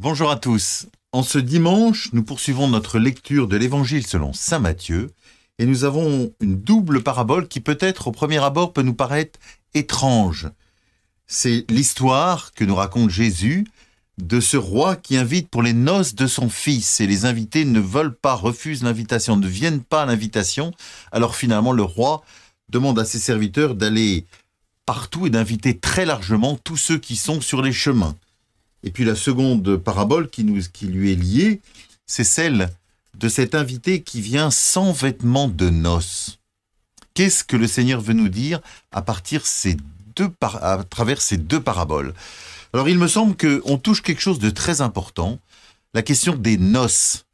Bonjour à tous. En ce dimanche, nous poursuivons notre lecture de l'Évangile selon saint Matthieu et nous avons une double parabole qui peut-être au premier abord peut nous paraître étrange. C'est l'histoire que nous raconte Jésus de ce roi qui invite pour les noces de son fils et les invités ne veulent pas, refusent l'invitation, ne viennent pas à l'invitation. Alors finalement le roi demande à ses serviteurs d'aller partout et d'inviter très largement tous ceux qui sont sur les chemins. Et puis la seconde parabole qui lui est liée, c'est celle de cet invité qui vient sans vêtements de noces. Qu'est-ce que le Seigneur veut nous dire à travers ces deux paraboles? Alors il me semble qu'on touche quelque chose de très important, la question des noces.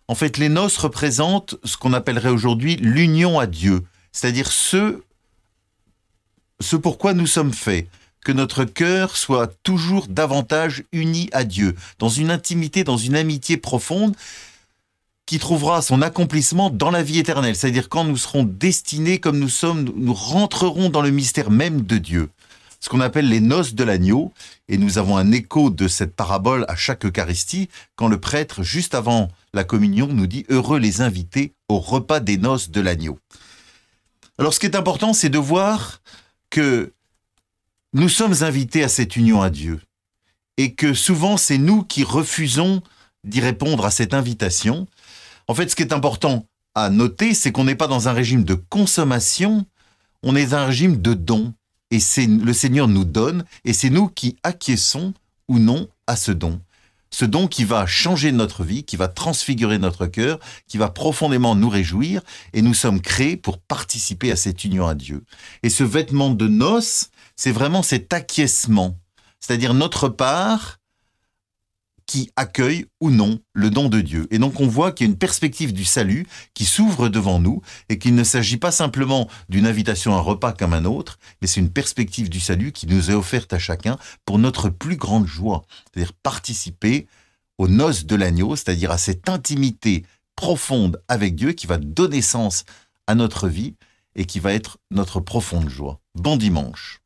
En fait, les noces représentent ce qu'on appellerait aujourd'hui l'union à Dieu, c'est-à-dire ce pourquoi nous sommes faits. Que notre cœur soit toujours davantage uni à Dieu, dans une intimité, dans une amitié profonde, qui trouvera son accomplissement dans la vie éternelle. C'est-à-dire quand nous serons destinés comme nous sommes, nous rentrerons dans le mystère même de Dieu. Ce qu'on appelle les noces de l'agneau, et nous avons un écho de cette parabole à chaque Eucharistie, quand le prêtre, juste avant la communion, nous dit « Heureux les invités au repas des noces de l'agneau ». Alors ce qui est important, c'est de voir que nous sommes invités à cette union à Dieu et que souvent c'est nous qui refusons d'y répondre à cette invitation. En fait, ce qui est important à noter, c'est qu'on n'est pas dans un régime de consommation, on est dans un régime de don. Et le Seigneur nous donne et c'est nous qui acquiesçons ou non à ce don. Ce don qui va changer notre vie, qui va transfigurer notre cœur, qui va profondément nous réjouir et nous sommes créés pour participer à cette union à Dieu. Et ce vêtement de noces, c'est vraiment cet acquiescement, c'est-à-dire notre part qui accueille ou non le don de Dieu. Et donc on voit qu'il y a une perspective du salut qui s'ouvre devant nous et qu'il ne s'agit pas simplement d'une invitation à un repas comme un autre, mais c'est une perspective du salut qui nous est offerte à chacun pour notre plus grande joie, c'est-à-dire participer aux noces de l'agneau, c'est-à-dire à cette intimité profonde avec Dieu qui va donner sens à notre vie et qui va être notre profonde joie. Bon dimanche.